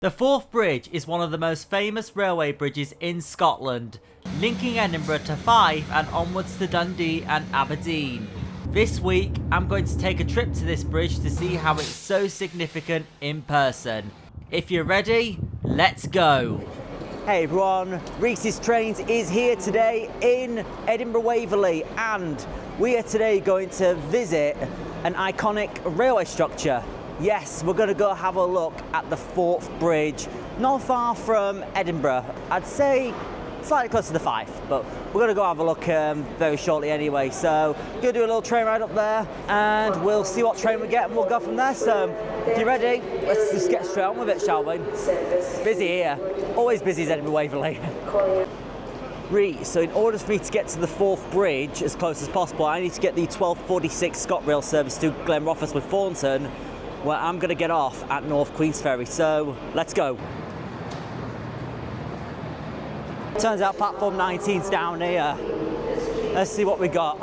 The Forth Bridge is one of the most famous railway bridges in Scotland, linking Edinburgh to Fife and onwards to Dundee and Aberdeen. This week, I'm going to take a trip to this bridge to see how it's so significant in person. If you're ready, let's go! Hey everyone, Reece's Trains is here today in Edinburgh Waverley, and we are today going to visit an iconic railway structure. Yes, we're going to go have a look at the Forth Bridge, not far from Edinburgh. I'd say slightly closer to Fife, but we're going to go have a look very shortly anyway. So, we're going to do a little train ride up there, and we'll see what train we get, and we'll go from there. So, if you're ready, let's just get straight on with it, shall we? Busy here. Always busy as Edinburgh Waverley. Reece, so in order for me to get to the Forth Bridge as close as possible, I need to get the 1246 ScotRail service to Glenrothes with Thornton, where I'm going to get off at North Queensferry. So, let's go. Turns out platform 19's down here. Let's see what we got.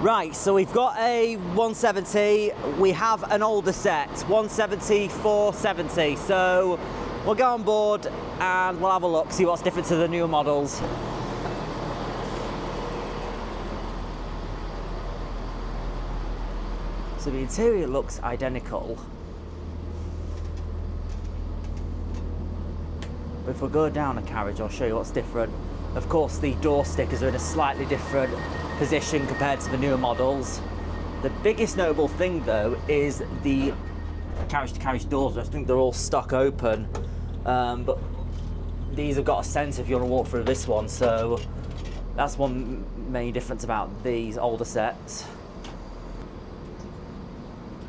Right, so we've got a 170. We have an older set, 170, 470. So, we'll go on board and we'll have a look, see what's different to the newer models. So the interior looks identical. But if we go down a carriage, I'll show you what's different. Of course, the door stickers are in a slightly different position compared to the newer models. The biggest notable thing, though, is the carriage-to-carriage doors. I think they're all stuck open, but these have got a sensor if you want to walk through this one. So that's one main difference about these older sets.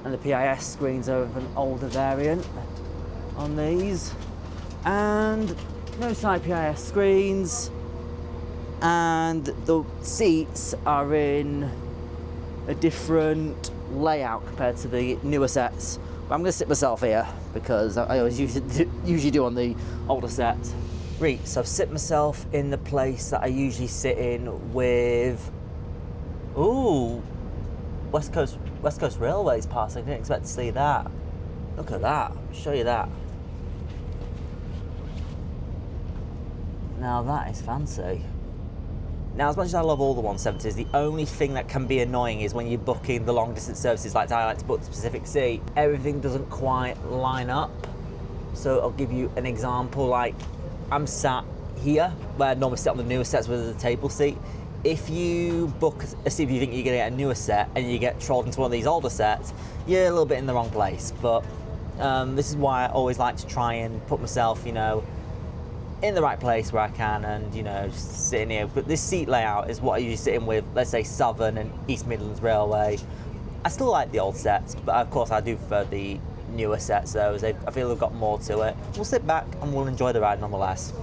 And the PIS screens are of an older variant on these. And no side PIS screens. And the seats are in a different layout compared to the newer sets. But I'm going to sit myself here because I always usually do on the older sets. Reece, so I've sit myself in the place that I usually sit in with... Ooh! West Coast Railways passing. I didn't expect to see that. Look at that. I'll show you that. Now that is fancy. Now, as much as I love all the 170s, the only thing that can be annoying is when you're booking the long distance services, like I like to book the specific seat, everything doesn't quite line up. So I'll give you an example. Like, I'm sat here, where I normally sit on the newer sets with a table seat. If you book a seat, if you think you're going to get a newer set and you get trolled into one of these older sets, you're a little bit in the wrong place. But this is why I always like to try and put myself, you know, in the right place where I can, and you know, just sitting here. But this seat layout is what I usually sit in with, let's say Southern and East Midlands Railway. I still like the old sets, but of course I do prefer the newer sets. I feel they've got more to it. We'll sit back and we'll enjoy the ride nonetheless.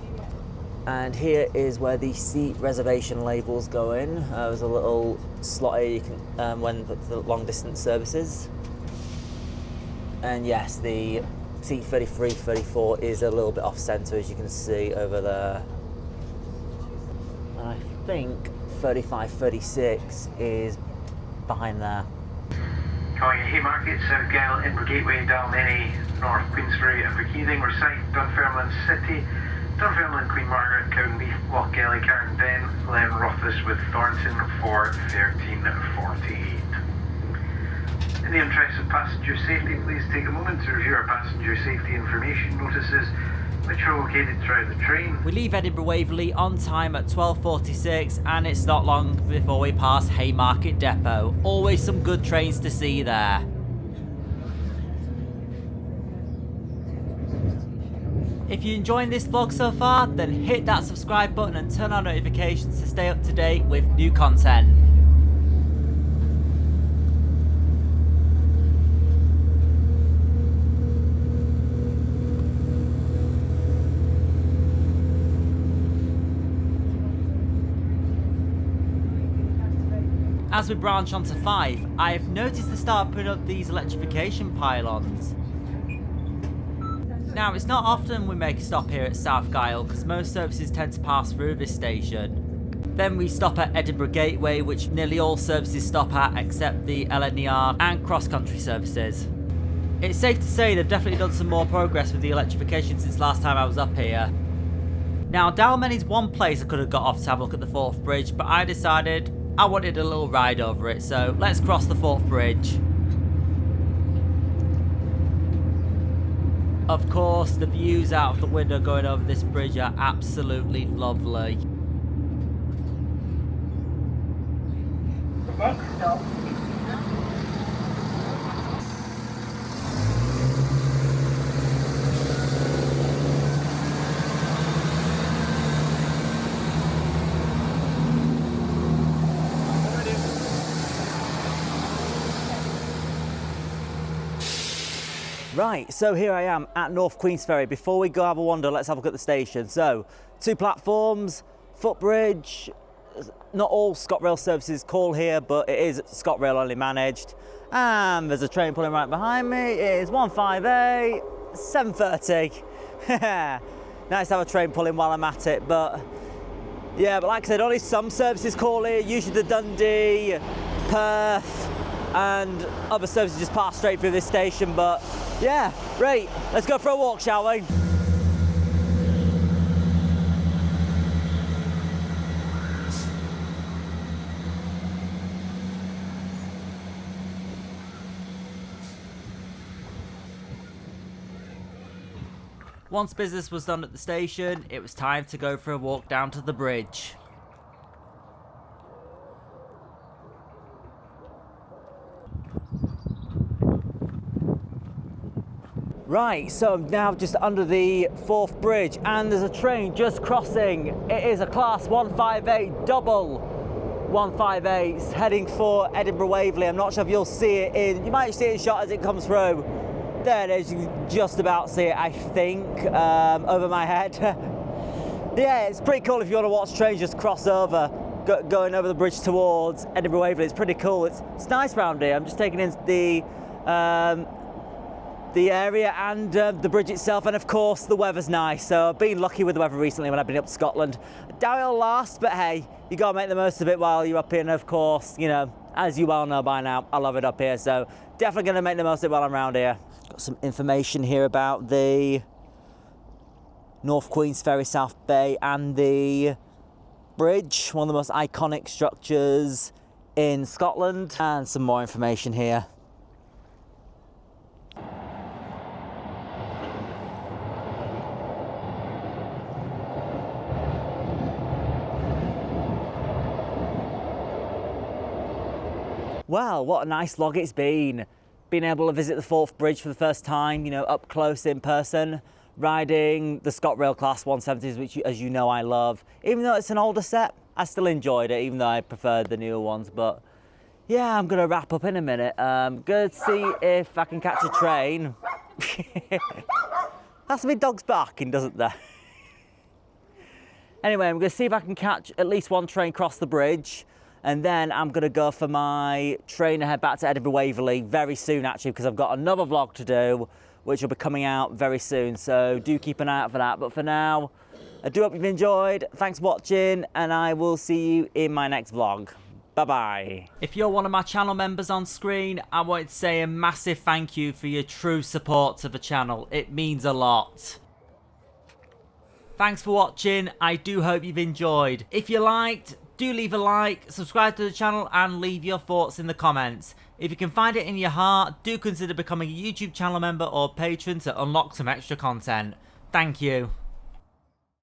And here is where the seat reservation labels go in. There's a little slot here you can when the long distance services. And yes, the seat 33, 34 is a little bit off centre, as you can see over there. And I think 35, 36 is behind there. Calling at Haymarket, South Gale, Edinburgh Gateway, Dalmeny, North Queensferry, Inverkeithing, Recycle, Dunfermline City, Dunfermline, Queen Margaret, Cowdenbeath, Lochgelly, Carndon, Glenrothes with Thornton for 13:48. In the interest of passenger safety, please take a moment to review our passenger safety information notices, which are located throughout the train. We leave Edinburgh Waverley on time at 12:46, and it's not long before we pass Haymarket Depot. Always some good trains to see there. If you're enjoying this vlog so far, then hit that subscribe button and turn on notifications to stay up to date with new content. As we branch onto Fife, I have noticed they start putting up these electrification pylons. Now, it's not often we make a stop here at South Gyle because most services tend to pass through this station. Then we stop at Edinburgh Gateway, which nearly all services stop at except the LNER and cross-country services. It's safe to say they've definitely done some more progress with the electrification since last time I was up here. Now, Dalmany's one place I could have got off to have a look at the Forth Bridge, but I decided I wanted a little ride over it, so let's cross the Forth Bridge. Of course, the views out of the window going over this bridge are absolutely lovely. Next stop. Right, so here I am at North Queensferry. Before we go have a wander, let's have a look at the station. So, 2 platforms, footbridge. Not all ScotRail services call here, but it is ScotRail only managed. And there's a train pulling right behind me. It is 158, 7:30. Nice to have a train pulling while I'm at it, but yeah, but like I said, only some services call here, usually the Dundee, Perth, and other services just pass straight through this station. But yeah, right, let's go for a walk, shall we? Once business was done at the station, it was time to go for a walk down to the bridge. Right, so I'm now just under the Forth Bridge and there's a train just crossing. It is a class 158 double 158s heading for Edinburgh Waverley. I'm not sure if you'll see it you might see it in shot as it comes through. There it is, you can just about see it, I think, over my head. Yeah, it's pretty cool if you want to watch trains just cross over, going over the bridge towards Edinburgh Waverley. It's pretty cool. It's nice round here. I'm just taking in the area and the bridge itself, and of course the weather's nice. So I've been lucky with the weather recently when I've been up to Scotland. I doubt it'll last, but hey, you gotta make the most of it while you're up here. And of course, you know, as you well know by now, I love it up here. So definitely gonna make the most of it while I'm around here. Got some information here about the North Queensferry South Bay and the bridge, one of the most iconic structures in Scotland, and some more information here. Well, what a nice log it's been. Being able to visit the Forth Bridge for the first time, you know, up close in person, riding the ScotRail Class 170s, which, as you know, I love. Even though it's an older set, I still enjoyed it, even though I preferred the newer ones. But yeah, I'm going to wrap up in a minute. Going to see if I can catch a train. That's my dog's barking, doesn't there? Anyway, I'm going to see if I can catch at least one train across the bridge. And then I'm going to go for my train and head back to Edinburgh Waverley very soon, actually, because I've got another vlog to do, which will be coming out very soon. So do keep an eye out for that. But for now, I do hope you've enjoyed. Thanks for watching, and I will see you in my next vlog. Bye-bye. If you're one of my channel members on screen, I want to say a massive thank you for your true support to the channel. It means a lot. Thanks for watching. I do hope you've enjoyed. If you liked, do leave a like, subscribe to the channel, and leave your thoughts in the comments. If you can find it in your heart, do consider becoming a YouTube channel member or patron to unlock some extra content. Thank you.